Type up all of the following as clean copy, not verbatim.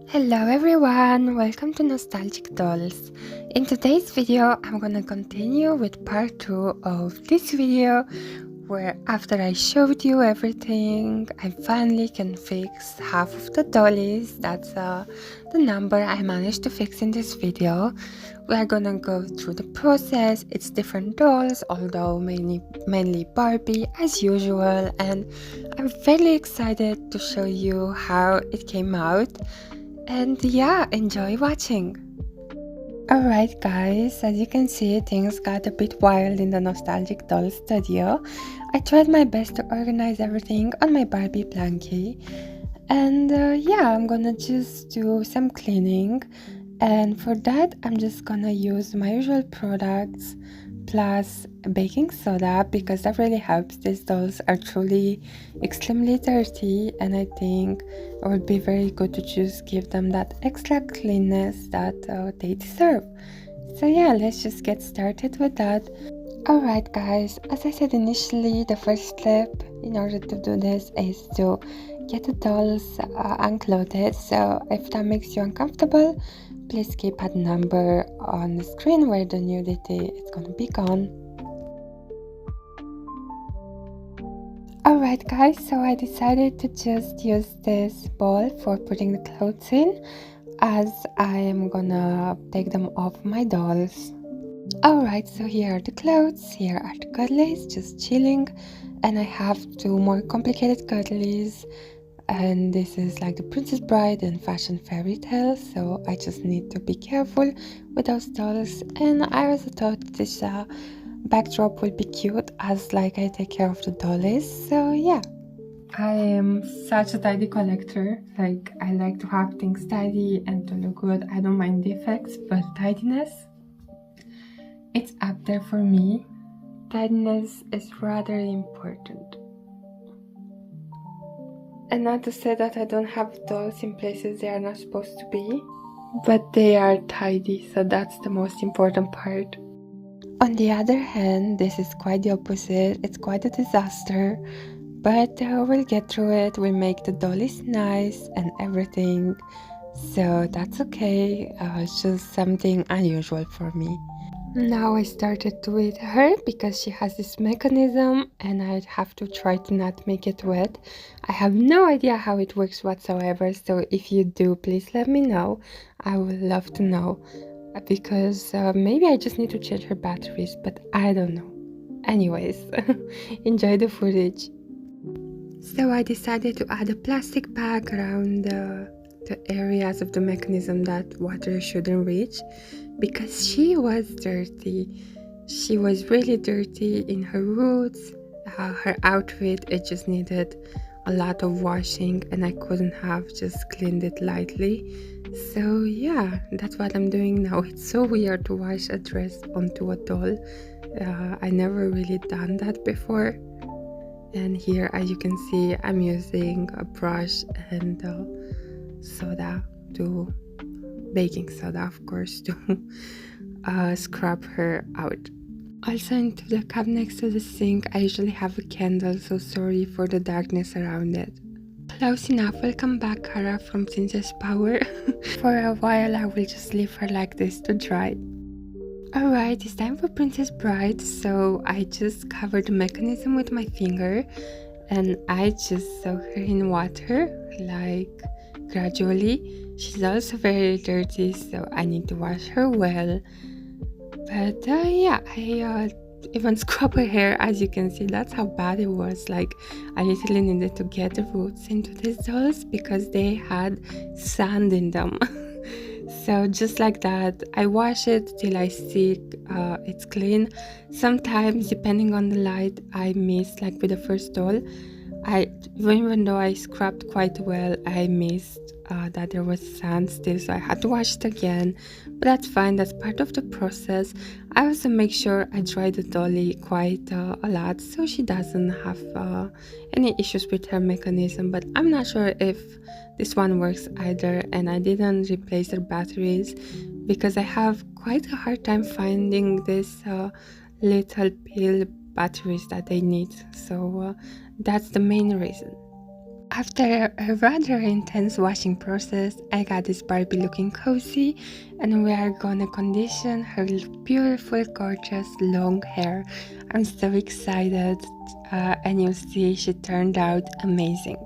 Hello everyone, welcome to Nostalgic Dolls. In today's video, I'm gonna continue with part 2 of this video where after I showed you everything, I finally can fix half of the dollies. That's the number I managed to fix in this video. We are gonna go through the process. It's different dolls, although mainly Barbie as usual, and I'm very excited to show you how it came out. And yeah, enjoy watching. Alright guys, as you can see, things got a bit wild in the Nostalgic Doll studio. I tried my best to organize everything on my Barbie blankie. And yeah, I'm gonna just do some cleaning. And for that, I'm just gonna use my usual products plus baking soda because that really helps. These dolls are truly extremely dirty, and I think it would be very good to just give them that extra cleanness that they deserve. So yeah, let's just get started with that. Alright guys, as I said initially, the first step in order to do this is to get the dolls unclothed. So if that makes you uncomfortable, please keep a number on the screen where the nudity is gonna be gone. Alright guys, so I decided to just use this ball for putting the clothes in, as I am gonna take them off my dolls. Alright, so here are the clothes, here are the cuddlies, just chilling, and I have two more complicated cuddlies, and this is like the Princess Bride and Fashion Fairy Tale, so I just need to be careful with those dolls. And I also thought this backdrop will be cute, as like I take care of the dollies, so yeah. I am such a tidy collector. Like, I like to have things tidy and to look good. I don't mind defects, but tidiness, it's up there for me. Tidiness is rather important. And not to say that I don't have dolls in places they are not supposed to be, but they are tidy, so that's the most important part. On the other hand, this is quite the opposite. It's quite a disaster, but we'll get through it. We'll make the dollies nice and everything, so that's okay. It's just something unusual for me. Now I started with her because she has this mechanism and I'd have to try to not make it wet. I have no idea how it works whatsoever, so if you do, please let me know. I would love to know, because maybe I just need to change her batteries, but I don't know. Anyways, enjoy the footage. So I decided to add a plastic bag around the areas of the mechanism that water shouldn't reach, because she was dirty. She was really dirty in her roots. Her outfit, it just needed a lot of washing, and I couldn't have just cleaned it lightly. So yeah, that's what I'm doing now. It's so weird to wash a dress onto a doll. I never really done that before. And here, as you can see, I'm using a brush and soda, to baking soda of course, to scrub her out. Also, into the cup next to the sink I usually have a candle, so sorry for the darkness around it. Close enough. Welcome back, Kara from Princess Power. For a while I will just leave her like this to dry. Alright, it's time for Princess Bride, so I just covered the mechanism with my finger and I just soak her in water, like gradually. She's also very dirty, so I need to wash her well. But yeah, I even scrub her hair. As you can see, that's how bad it was. Like, I literally needed to get the roots into these dolls because they had sand in them. So just like that, I wash it till I see it's clean. Sometimes, depending on the light, I miss, like with the first doll, even though I scrubbed quite well, I missed that there was sand still, so I had to wash it again. But that's fine, that's part of the process. I also make sure I dry the dolly quite a lot, so she doesn't have any issues with her mechanism. But I'm not sure if this one works either, and I didn't replace her batteries because I have quite a hard time finding this little pill batteries that they need, so that's the main reason. After a rather intense washing process, I got this Barbie looking cozy, and we are gonna condition her beautiful, gorgeous, long hair. I'm so excited, and you'll see she turned out amazing.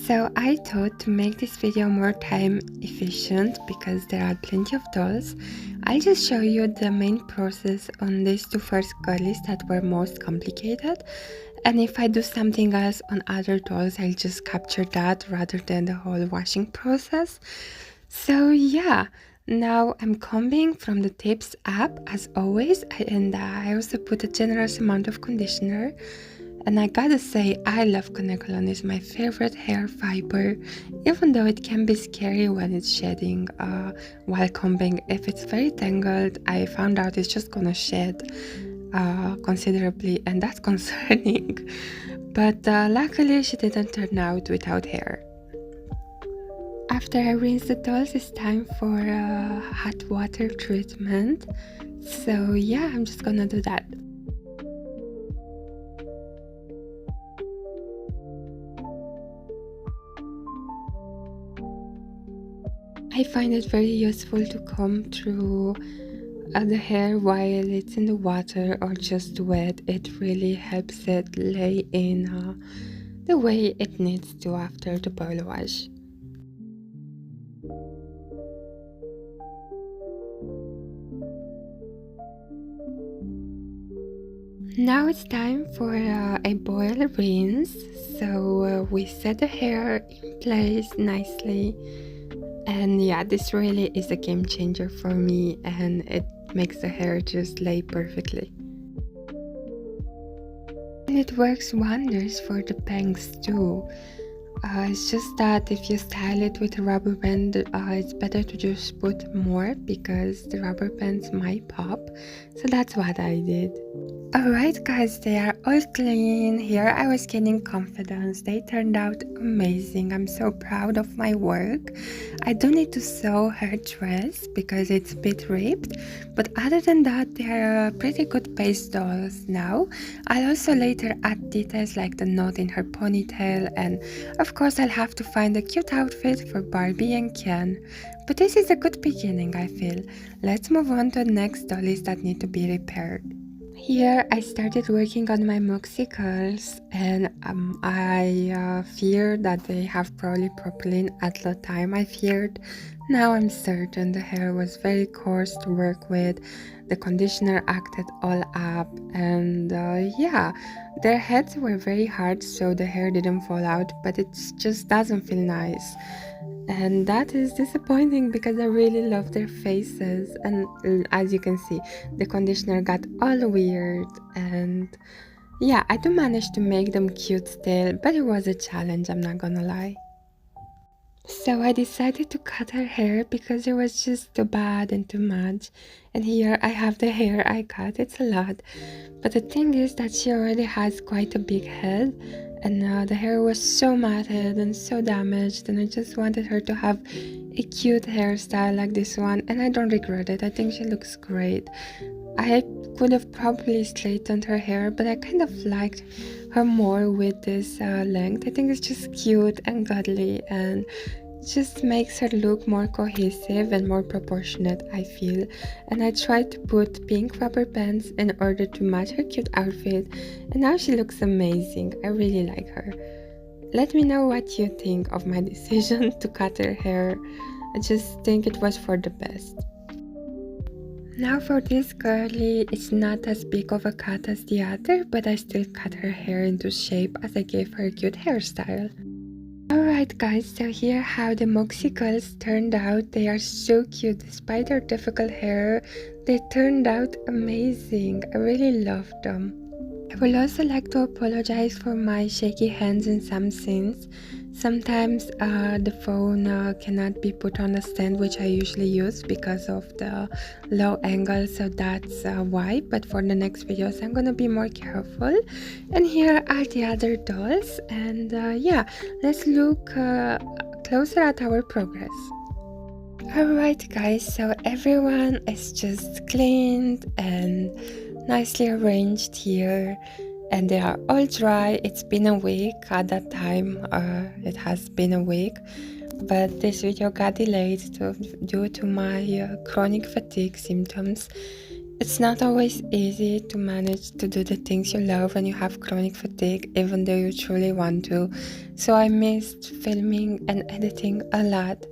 So I thought to make this video more time efficient, because there are plenty of dolls, I'll just show you the main process on these two first girlies that were most complicated. And if I do something else on other dolls, I'll just capture that rather than the whole washing process. So yeah, now I'm combing from the tips up as always, and I also put a generous amount of conditioner. And I gotta say, I love Conecolon, it's my favorite hair fiber, even though it can be scary when it's shedding while combing. If it's very tangled, I found out it's just gonna shed considerably, and that's concerning. But luckily she didn't turn out without hair. After I rinse the dolls, it's time for a hot water treatment. So yeah, I'm just gonna do that. I find it very useful to comb through the hair while it's in the water or just wet. It really helps it lay in the way it needs to after the boil wash. Now it's time for a boil rinse. So we set the hair in place nicely. And yeah, this really is a game changer for me, and it makes the hair just lay perfectly. And it works wonders for the bangs too. It's just that if you style it with a rubber band, it's better to just put more, because the rubber bands might pop. So that's what I did. Alright guys, they are all clean. Here I was gaining confidence. They turned out amazing. I'm so proud of my work. I do need to sew her dress because it's a bit ripped, but other than that, they are pretty good base dolls now. I'll also later add details like the knot in her ponytail, and of course I'll have to find a cute outfit for Barbie and Ken. But this is a good beginning, I feel. Let's move on to the next dollies that need to be repaired. Here I started working on my Moxie curls, and I feared that they have polypropylene at the time I feared. Now I'm certain the hair was very coarse to work with. The conditioner acted all up, and yeah, their heads were very hard so the hair didn't fall out, but it just doesn't feel nice. And that is disappointing because I really love their faces, and as you can see, the conditioner got all weird. And yeah, I do manage to make them cute still, but it was a challenge, I'm not gonna lie. So I decided to cut her hair because it was just too bad and too much. And here I have the hair I cut, it's a lot. But the thing is that she already has quite a big head, and the hair was so matted and so damaged, and I just wanted her to have a cute hairstyle like this one, and I don't regret it. I think she looks great. I could have probably straightened her hair, but I kind of liked her more with this length. I think it's just cute and cuddly, and just makes her look more cohesive and more proportionate, I feel. And I tried to put pink rubber bands in order to match her cute outfit, and now she looks amazing. I really like her. Let me know what you think of my decision to cut her hair. I just think it was for the best. Now for this girlie, it's not as big of a cut as the other, but I still cut her hair into shape as I gave her a cute hairstyle. Alright guys, so here how the Moxie girls turned out. They are so cute despite their difficult hair. They turned out amazing. I really love them. I would also like to apologize for my shaky hands in some scenes. Sometimes the phone cannot be put on a stand, which I usually use because of the low angle, so that's why. But for the next videos I'm gonna be more careful. And here are the other dolls, and yeah, let's look closer at our progress. Alright guys, so everyone is just cleaned and nicely arranged here, and they are all dry. It's been a week at that time. It has been a week, but this video got delayed due to my chronic fatigue symptoms. It's not always easy to manage to do the things you love when you have chronic fatigue, even though you truly want to. So I missed filming and editing a lot,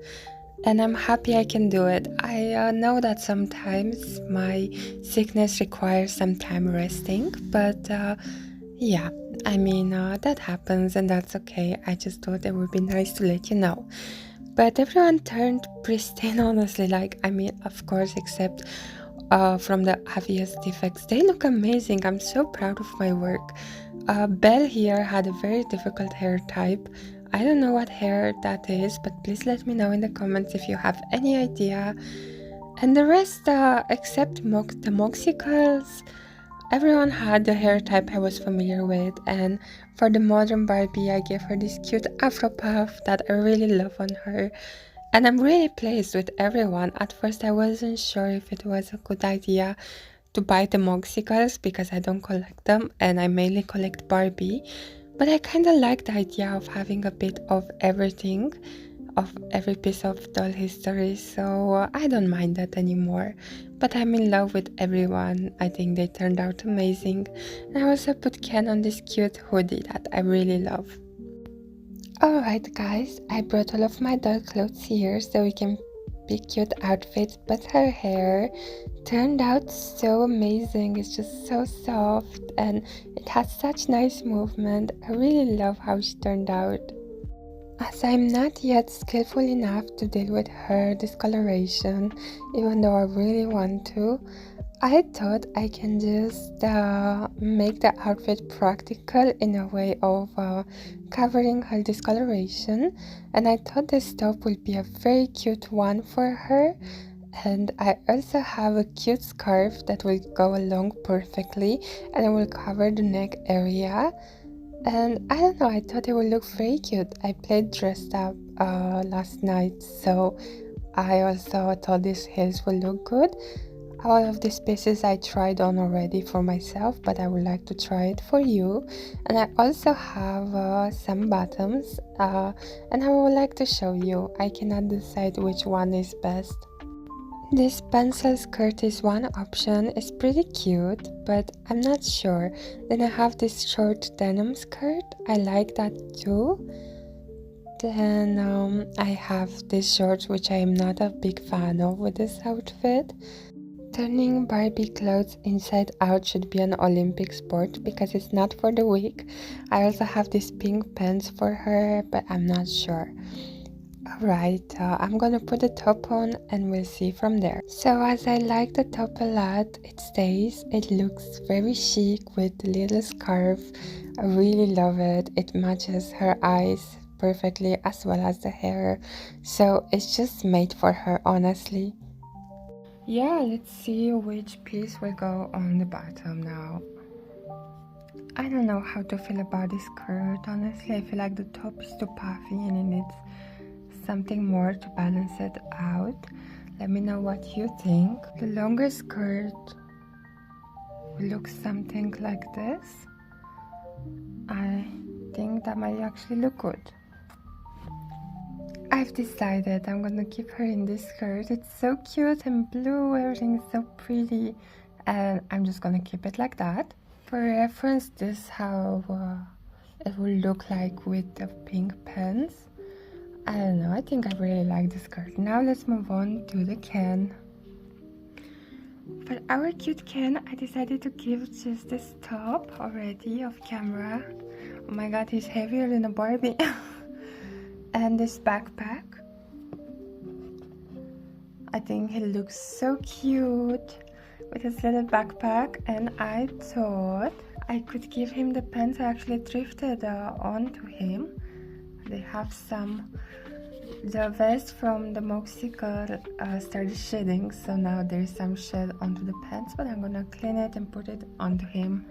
and I'm happy I can do it. I know that sometimes my sickness requires some time resting, but yeah, I mean, that happens and that's okay. I just thought it would be nice to let you know. But everyone turned pristine, honestly. Like, I mean, of course, except from the obvious defects. They look amazing. I'm so proud of my work. Belle here had a very difficult hair type. I don't know what hair that is, but please let me know in the comments if you have any idea. And the rest, except the Moxicals, everyone had the hair type I was familiar with. And for the modern Barbie, I gave her this cute afro puff that I really love on her. And I'm really pleased with everyone. At first I wasn't sure if it was a good idea to buy the Moxicals because I don't collect them and I mainly collect Barbie. But I kind of like the idea of having a bit of everything, of every piece of doll history, so I don't mind that anymore. But I'm in love with everyone. I think they turned out amazing. And I also put Ken on this cute hoodie that I really love. Alright guys, I brought all of my doll clothes here so we can pick cute outfits, but her hair turned out so amazing. It's just so soft and it has such nice movement. I really love how she turned out. As I'm not yet skillful enough to deal with her discoloration, even though I really want to, I thought I can just make the outfit practical in a way of covering her discoloration, and I thought this top would be a very cute one for her. And I also have a cute scarf that will go along perfectly and it will cover the neck area. And I don't know, I thought it would look very cute. I played dressed up last night, so I also thought these heels would look good. All of these pieces I tried on already for myself, but I would like to try it for you. And I also have some bottoms, and I would like to show you. I cannot decide which one is best. This pencil skirt is one option. It's pretty cute, but I'm not sure. Then I have this short denim skirt. I like that too. Then I have this shorts, which I am not a big fan of with this outfit. Turning Barbie clothes inside out should be an Olympic sport because it's not for the weak. I also have these pink pants for her, but I'm not sure. Alright, I'm gonna put the top on and we'll see from there. So as I like the top a lot, it stays. It looks very chic with the little scarf. I really love it. It matches her eyes perfectly as well as the hair. So it's just made for her, honestly. Yeah, let's see which piece will go on the bottom now. I don't know how to feel about this skirt. Honestly, I feel like the top is too puffy and it needs something more to balance it out. Let me know what you think. The longer skirt will look something like this. I think that might actually look good. I've decided I'm gonna keep her in this skirt. It's so cute and blue, everything is so pretty, and I'm just gonna keep it like that. For reference, this is how it will look like with the pink pants. I don't know, I think I really like the skirt. Now let's move on to the Ken. For our cute Ken, I decided to give just this top already off camera. Oh my god, he's heavier than a Barbie. And this backpack. I think he looks so cute with his little backpack, and I thought I could give him the pants I actually thrifted onto him. They have the vest from the Moxical started shedding, so now there's some shed onto the pants, but I'm gonna clean it and put it onto him.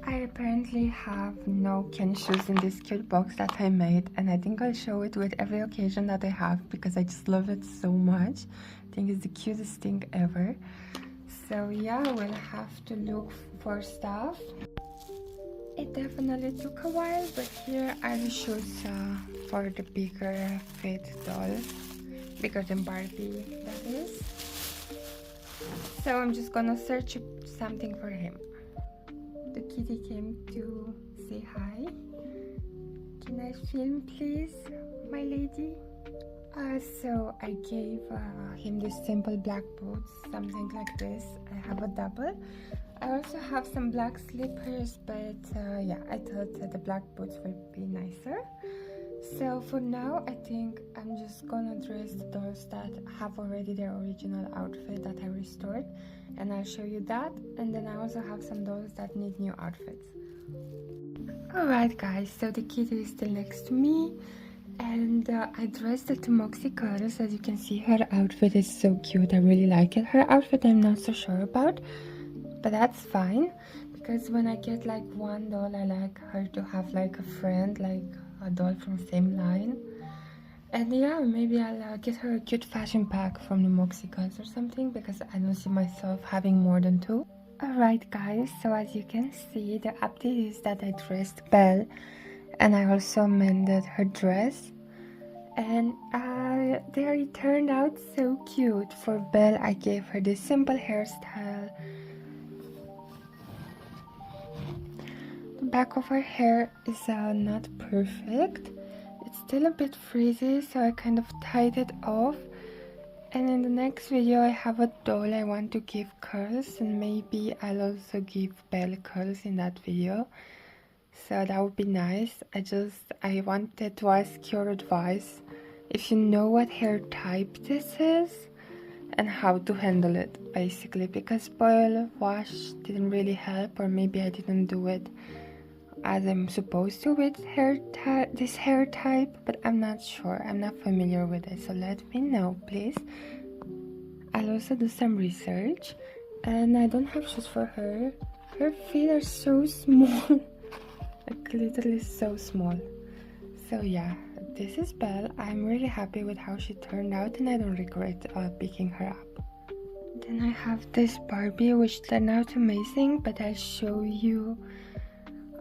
I apparently have no Ken shoes in this cute box that I made, and I think I'll show it with every occasion that I have because I just love it so much. I think it's the cutest thing ever. So yeah, we'll have to look for stuff. It definitely took a while, but here are the shoes for the bigger fit doll, bigger than Barbie, that is. So I'm just gonna search something for him. The kitty came to say hi. Can I film, please, my lady? So I gave him these simple black boots, something like this. I have a double. I also have some black slippers, but yeah, I thought that the black boots would be nicer. So for now, I think I'm just gonna dress the dolls that have already their original outfit that I restored, and I'll show you that. And then I also have some dolls that need new outfits. Alright guys, so the kitty is still next to me, and I dressed the two Moxie girls. As you can see, her outfit is so cute. I really like it. Her outfit I'm not so sure about, but that's fine, because when I get like one doll, I like her to have like a friend, like a doll from the same line. And yeah, maybe I'll get her a cute fashion pack from the Moxie girls or something, because I don't see myself having more than two. Alright guys, so as you can see, the update is that I dressed Belle, and I also mended her dress, and they turned out so cute. For Belle, I gave her this simple hairstyle. The back of her hair is not perfect. It's still a bit frizzy, so I kind of tied it off. And in the next video, I have a doll I want to give curls, and maybe I'll also give Belle curls in that video. So that would be nice. I wanted to ask your advice if you know what hair type this is and how to handle it, basically, because boil wash didn't really help, or maybe I didn't do it as I'm supposed to with this hair type, but I'm not sure. I'm not familiar with it, so let me know, please. I'll also do some research. And I don't have shoes for her. Her feet are so small. Like literally so small. So yeah, this is Belle. I'm really happy with how she turned out, and I don't regret picking her up. Then I have this Barbie, which turned out amazing, but I'll show you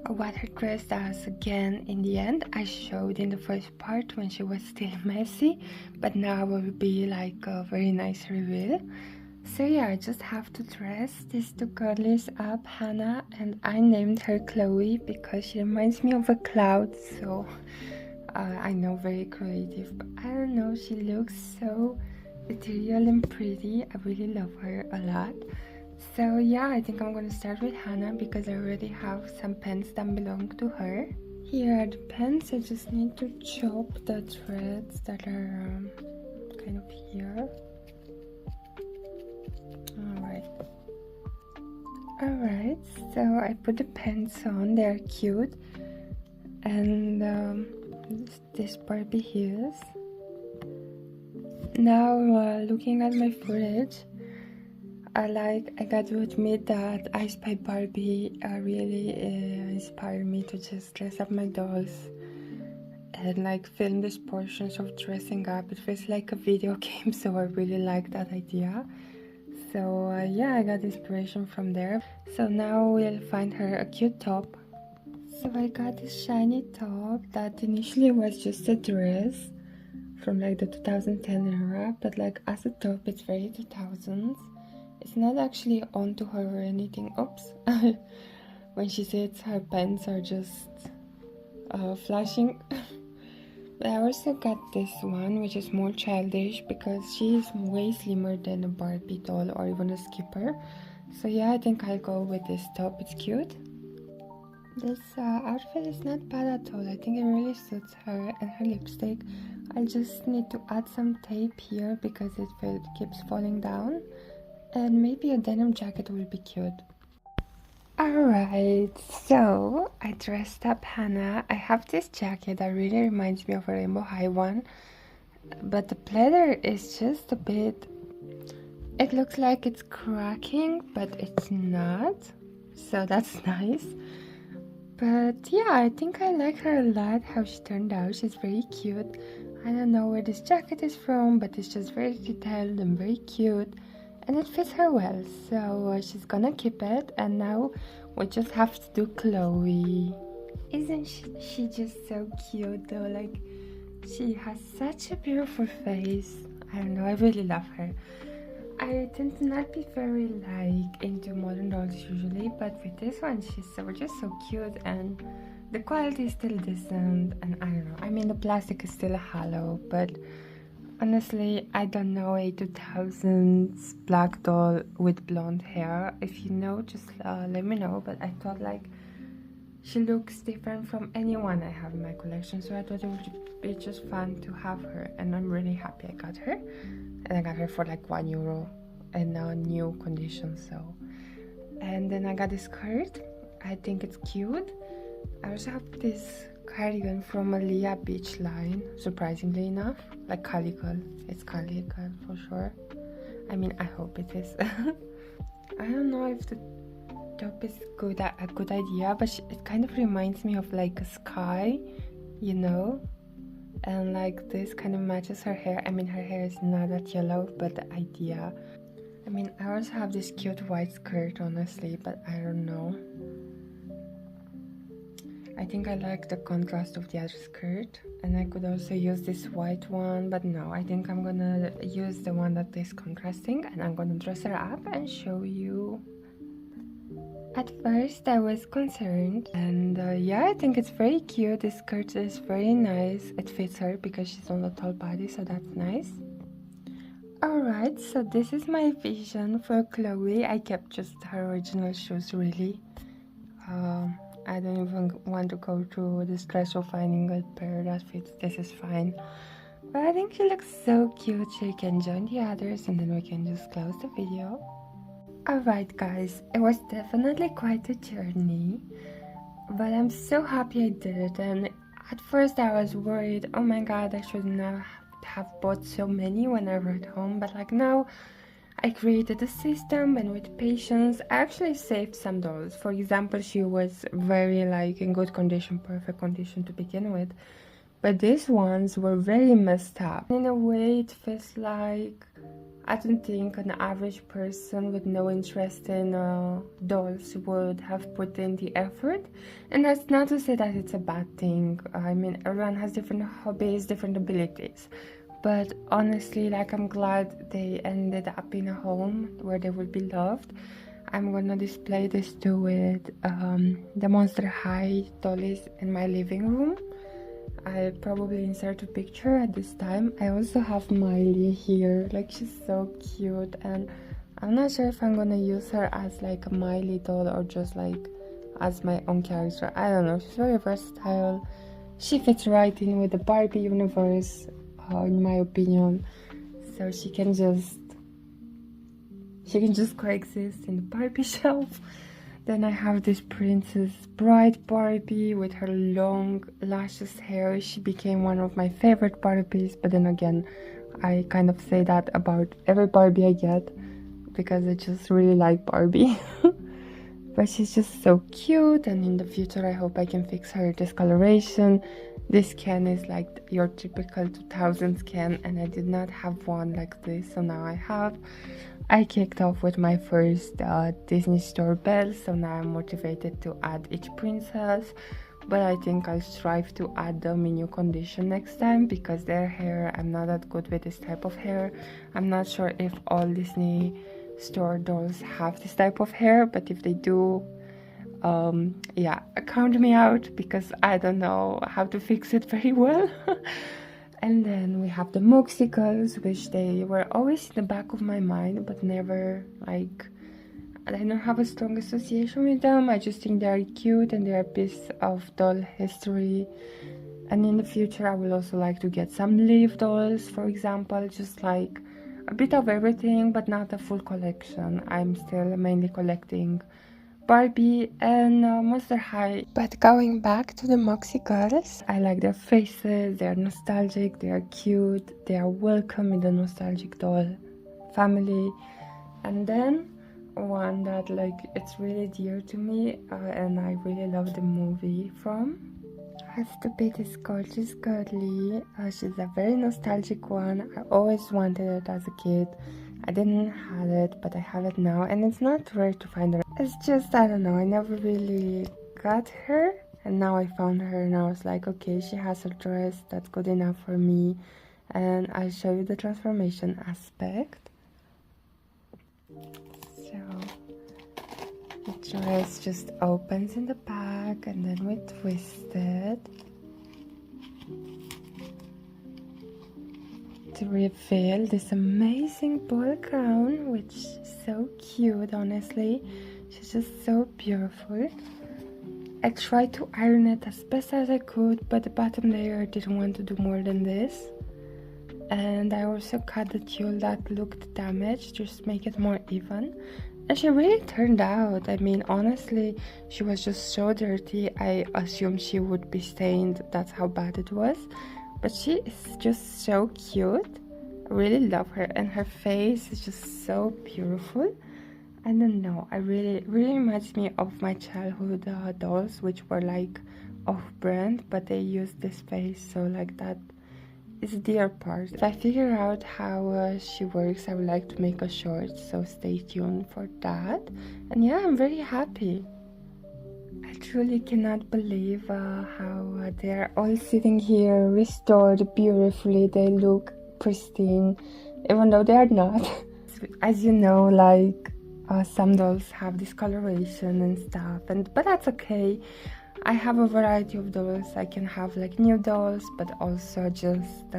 what her dress does again in the end. I showed in the first part when she was still messy, but now will be like a very nice reveal. So yeah, I just have to dress these two girlies up, Hannah, and I named her Chloe because she reminds me of a cloud. So I know, very creative, but I don't know, she looks so ethereal and pretty. I really love her a lot. So yeah, I think I'm gonna start with Hannah because I already have some pens that belong to her. Here are the pens. I just need to chop the threads that are kind of here. Alright, so I put the pens on. They're cute. And this Barbie heels. Now looking at my footage, I got to admit that I Spy Barbie really inspired me to just dress up my dolls and like film these portions of dressing up. It feels like a video game, so I really like that idea. So yeah, I got inspiration from there. So now we'll find her a cute top. So I got this shiny top that initially was just a dress from like the 2010 era, but like as a top it's very 2000s. It's not actually onto her or anything. Oops. When she sits, her pants are just flashing. But I also got this one, which is more childish because she is way slimmer than a Barbie doll or even a Skipper. So yeah, I think I'll go with this top. It's cute. This outfit is not bad at all. I think it really suits her and her lipstick. I just need to add some tape here because it keeps falling down. And maybe a denim jacket will be cute. Alright, so I dressed up Hannah. I have this jacket that really reminds me of a Rainbow High one, but the pleather is just a bit, it looks like it's cracking, but it's not, so that's nice. But yeah, I think I like her a lot, how she turned out. She's very cute. I don't know where this jacket is from, but it's just very detailed and very cute. and it fits her well, so she's gonna keep it. And now we just have to do Chloe. Isn't she just so cute though? Like, she has such a beautiful face. I don't know, I really love her. I tend to not be very like into modern dolls usually, but with this one she's just so cute, and the quality is still decent. And I don't know, I mean the plastic is still hollow, but honestly I don't know a 2000s black doll with blonde hair. If you know, just let me know. But I thought like she looks different from anyone I have in my collection, so I thought it would be just fun to have her, and I'm really happy I got her. And I got her for like €1 in new condition. So, and then I got this skirt. I think it's cute. I also have this cardigan from a Flea beach line, surprisingly enough. Like calico. It's calico for sure. I mean, I hope it is. I don't know if the top is a good idea, but it kind of reminds me of like a sky, you know? And like this kind of matches her hair. I mean, her hair is not that yellow, but the idea. I mean, I also have this cute white skirt, honestly, but I don't know. I think I like the contrast of the other skirt, and I could also use this white one, but no, I think I'm gonna use the one that is contrasting, and I'm gonna dress her up and show you. At first I was concerned, and yeah, I think it's very cute. This skirt is very nice. It fits her because she's on a tall body, so that's nice. Alright, so this is my vision for Chloe. I kept just her original shoes, really. I don't even want to go through the stress of finding a pair that fits. This is fine. But I think she looks so cute. She can join the others, and then we can just close the video. Alright guys, it was definitely quite a journey, but I'm so happy I did it. And at first I was worried, oh my god, I should not have bought so many when I were at home, but like now I created a system, and with patience I actually saved some dolls. For example, she was very like in good condition, perfect condition to begin with, but these ones were very messed up. In a way it feels like I don't think an average person with no interest in dolls would have put in the effort. And that's not to say that it's a bad thing. I mean, everyone has different hobbies, different abilities. But honestly, like, I'm glad they ended up in a home where they would be loved. I'm gonna display this too with the Monster High dollies in my living room. I'll probably insert a picture at this time. I also have Miley here, like, she's so cute, and I'm not sure if I'm gonna use her as like a Miley doll or just like as my own character. I don't know, she's very versatile. She fits right in with the Barbie universe, in my opinion, so she can just coexist in the Barbie shelf. Then I have this Princess Bride Barbie with her long luscious hair. She became one of my favorite Barbies, but then again, I kind of say that about every Barbie I get because I just really like Barbie. But she's just so cute, and in the future I hope I can fix her discoloration. This can is like your typical 2000s can, and I did not have one like this, so now I have. I kicked off with my first Disney Store bell, so now I'm motivated to add each princess, but I think I'll strive to add them in new condition next time because their hair, I'm not that good with this type of hair. I'm not sure if all Disney Store dolls have this type of hair, but if they do, yeah, count me out because I don't know how to fix it very well. And then we have the Moxicles, which they were always in the back of my mind, but never, like, I don't have a strong association with them. I just think they are cute and they are a piece of doll history. And in the future I will also like to get some Leaf dolls, for example, just like a bit of everything, but not a full collection. I'm still mainly collecting Barbie and Monster High. But going back to the Moxie girls, I like their faces. They are nostalgic, they are cute, they are welcome in the nostalgic doll family. And then one that, like, it's really dear to me, and I really love the movie from, has to be this gorgeous girlie. She's a very nostalgic one. I always wanted it as a kid. I didn't have it, but I have it now, and it's not rare to find her. It's just, I don't know, I never really got her, and now I found her and I was like, okay, she has a dress, that's good enough for me. And I'll show you the transformation aspect. So the dress just opens in the back and then we twist it to reveal this amazing ball gown, which is so cute. Honestly, she's just so beautiful. I tried to iron it as best as I could, but the bottom layer didn't want to do more than this. And I also cut the tulle that looked damaged, just to make it more even. And she really turned out. I mean, honestly, she was just so dirty. I assumed she would be stained. That's how bad it was. But she is just so cute. I really love her, and her face is just so beautiful. I don't know, I really reminds me of my childhood dolls, which were like off-brand, but they used this face, so like that is the dear part. If I figure out how she works, I would like to make a short, so stay tuned for that. And yeah, I'm very happy. I truly cannot believe how they're all sitting here restored beautifully. They look pristine, even though they are not. As you know, like some dolls have discoloration and stuff, but that's okay. I have a variety of dolls. I can have like new dolls, but also just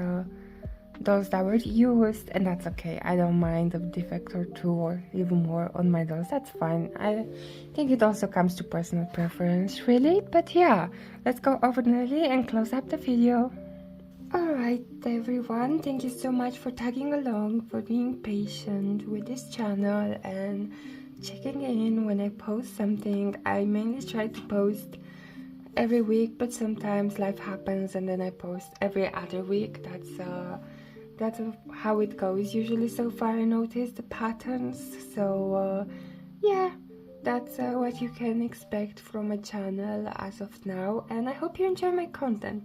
dolls that were used, and that's okay. I don't mind a defect or two or even more on my dolls. That's fine. I think it also comes to personal preference, really. But yeah, let's go over nearly and close up the video. Alright everyone, thank you so much for tagging along, for being patient with this channel and checking in when I post something. I mainly try to post every week, but sometimes life happens and then I post every other week. That's how it goes usually. So far I noticed the patterns, so yeah, that's what you can expect from my channel as of now, and I hope you enjoy my content.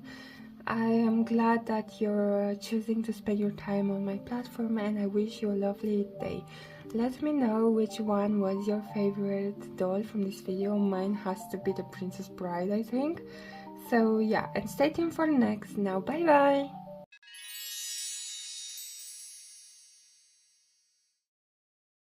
I am glad that you're choosing to spend your time on my platform, and I wish you a lovely day. Let me know which one was your favorite doll from this video. Mine has to be the Princess Bride, I think. So yeah, and stay tuned for next. Now bye bye.